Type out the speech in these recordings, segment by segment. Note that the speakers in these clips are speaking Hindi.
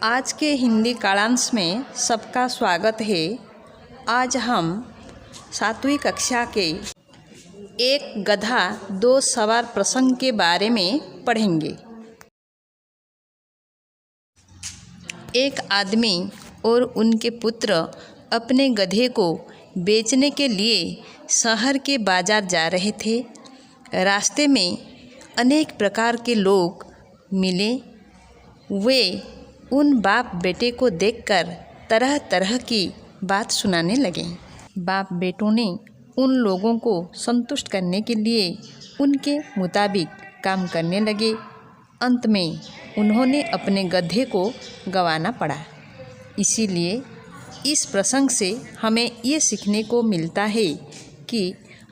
आज के हिंदी कालांश में सबका स्वागत है। आज हम 7वीं कक्षा के एक गधा दो सवार प्रसंग के बारे में पढ़ेंगे। एक आदमी और उनके पुत्र अपने गधे को बेचने के लिए शहर के बाजार जा रहे थे। रास्ते में अनेक प्रकार के लोग मिले। वे उन बाप बेटे को देखकर तरह तरह की बात सुनाने लगे। बाप बेटों ने उन लोगों को संतुष्ट करने के लिए उनके मुताबिक काम करने लगे। अंत में उन्होंने अपने गधे को गंवाना पड़ा। इसीलिए इस प्रसंग से हमें ये सीखने को मिलता है कि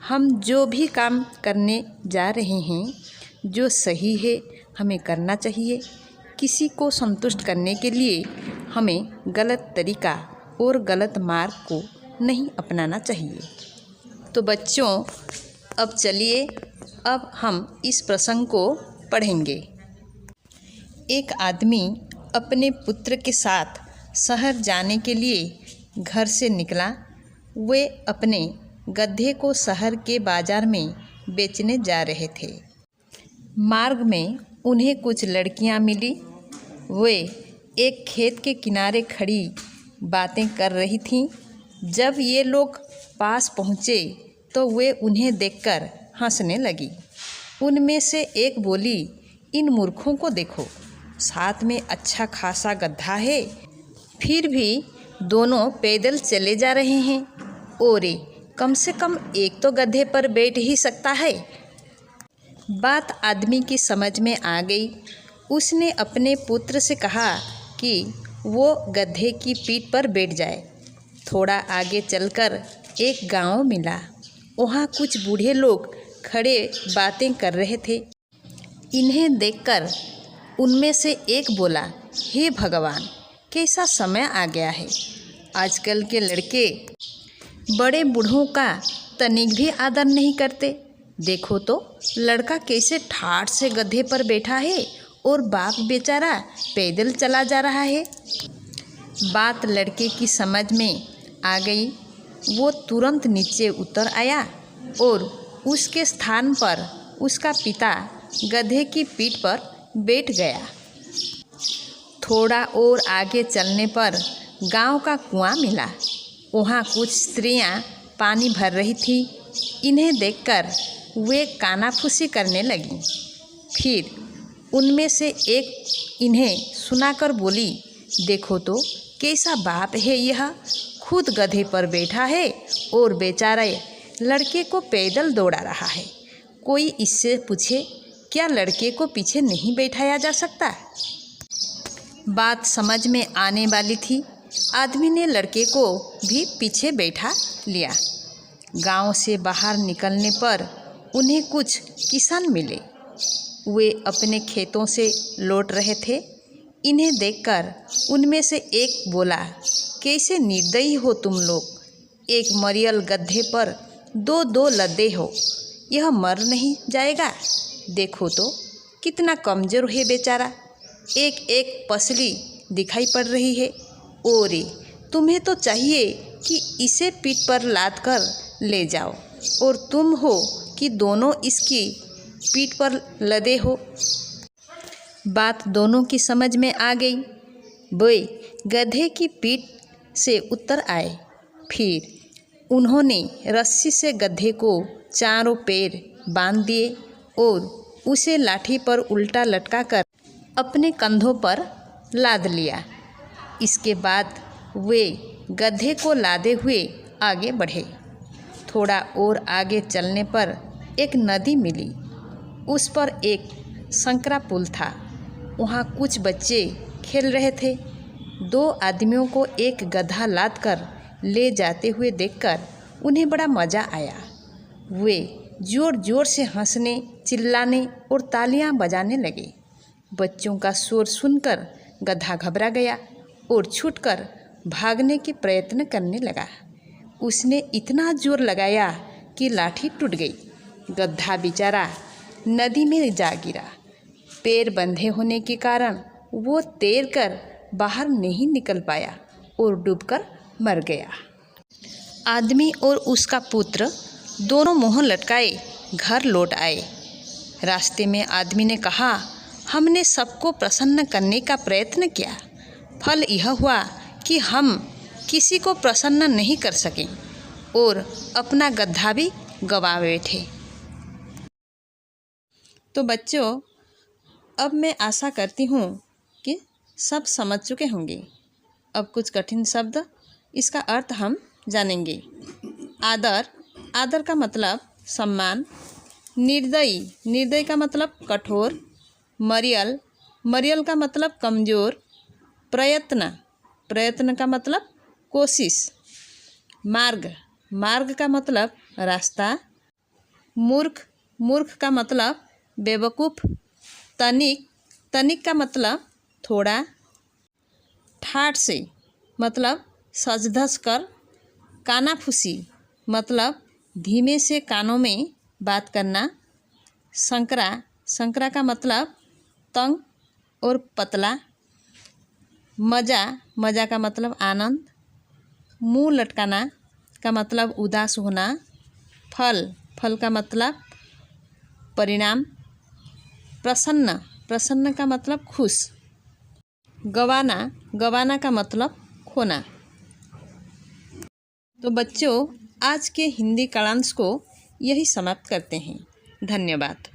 हम जो भी काम करने जा रहे हैं, जो सही है हमें करना चाहिए। किसी को संतुष्ट करने के लिए हमें गलत तरीका और गलत मार्ग को नहीं अपनाना चाहिए। तो बच्चों, अब चलिए अब हम इस प्रसंग को पढ़ेंगे। एक आदमी अपने पुत्र के साथ शहर जाने के लिए घर से निकला। वे अपने गधे को शहर के बाजार में बेचने जा रहे थे। मार्ग में उन्हें कुछ लड़कियां मिली। वे एक खेत के किनारे खड़ी बातें कर रही थीं। जब ये लोग पास पहुँचे तो वे उन्हें देखकर हंसने लगी। उनमें से एक बोली, इन मूर्खों को देखो, साथ में अच्छा खासा गधा है, फिर भी दोनों पैदल चले जा रहे हैं। और कम से कम एक तो गधे पर बैठ ही सकता है। बात आदमी की समझ में आ गई। उसने अपने पुत्र से कहा कि वो गधे की पीठ पर बैठ जाए। थोड़ा आगे चलकर एक गांव मिला। वहाँ कुछ बूढ़े लोग खड़े बातें कर रहे थे। इन्हें देखकर उनमें से एक बोला, हे भगवान, कैसा समय आ गया है। आजकल के लड़के बड़े बूढ़ों का तनिक भी आदर नहीं करते। देखो तो लड़का कैसे ठाठ से गधे पर बैठा है और बाप बेचारा पैदल चला जा रहा है। बात लड़के की समझ में आ गई। वो तुरंत नीचे उतर आया और उसके स्थान पर उसका पिता गधे की पीठ पर बैठ गया। थोड़ा और आगे चलने पर गांव का कुआं मिला। वहाँ कुछ स्त्रियां पानी भर रही थी। इन्हें देखकर वे कानाफूसी करने लगीं। फिर उनमें से एक इन्हें सुनाकर बोली, देखो तो कैसा बाप है यह, खुद गधे पर बैठा है और बेचारा लड़के को पैदल दौड़ा रहा है। कोई इससे पूछे, क्या लड़के को पीछे नहीं बैठाया जा सकता? बात समझ में आने वाली थी। आदमी ने लड़के को भी पीछे बैठा लिया। गांव से बाहर निकलने पर उन्हें कुछ किसान मिले। वे अपने खेतों से लौट रहे थे। इन्हें देखकर उनमें से एक बोला, कैसे निर्दयी हो तुम लोग, एक मरियल गधे पर दो दो लदे हो, यह मर नहीं जाएगा? देखो तो कितना कमज़ोर है बेचारा, एक एक पसली दिखाई पड़ रही है। और तुम्हें तो चाहिए कि इसे पीठ पर लाद कर ले जाओ, और तुम हो कि दोनों इसकी पीठ पर लदे हो। बात दोनों की समझ में आ गई। वे गधे की पीठ से उतर आए। फिर उन्होंने रस्सी से गधे को चारों पैर बांध दिए और उसे लाठी पर उल्टा लटकाकर अपने कंधों पर लाद लिया। इसके बाद वे गधे को लादे हुए आगे बढ़े। थोड़ा और आगे चलने पर एक नदी मिली। उस पर एक संकरा पुल था। वहाँ कुछ बच्चे खेल रहे थे। दो आदमियों को एक गधा लाद कर ले जाते हुए देखकर उन्हें बड़ा मज़ा आया। वे ज़ोर ज़ोर से हंसने, चिल्लाने और तालियां बजाने लगे। बच्चों का शोर सुनकर गधा घबरा गया और छूटकर भागने के प्रयत्न करने लगा। उसने इतना जोर लगाया कि लाठी टूट गई। गधा बेचारा नदी में जा गिरा। पैर बंधे होने के कारण वो तैरकर बाहर नहीं निकल पाया और डूबकर मर गया। आदमी और उसका पुत्र दोनों मुँह लटकाए घर लौट आए। रास्ते में आदमी ने कहा, हमने सबको प्रसन्न करने का प्रयत्न किया, फल यह हुआ कि हम किसी को प्रसन्न नहीं कर सके और अपना गधा भी गंवा बैठे। तो बच्चों, अब मैं आशा करती हूँ कि सब समझ चुके होंगे। अब कुछ कठिन शब्द, इसका अर्थ हम जानेंगे। आदर, आदर का मतलब सम्मान। निर्दयी, निर्दयी का मतलब कठोर। मरियल, मरियल का मतलब कमज़ोर। प्रयत्न, प्रयत्न का मतलब कोशिश। मार्ग, मार्ग का मतलब रास्ता। मूर्ख, मूर्ख का मतलब बेवकूफ़। तनिक, तनिक का मतलब थोड़ा। ठाठ से मतलब सज धज कर। कानाफूसी मतलब धीमे से कानों में बात करना। संकरा, संकरा का मतलब तंग और पतला। मज़ा, मज़ा का मतलब आनंद। मुंह लटकाना का मतलब उदास होना। फल, फल का मतलब परिणाम। प्रसन्न, प्रसन्न का मतलब खुश। गंवाना, गंवाना का मतलब खोना। तो बच्चों, आज के हिंदी कालांश को यही समाप्त करते हैं। धन्यवाद।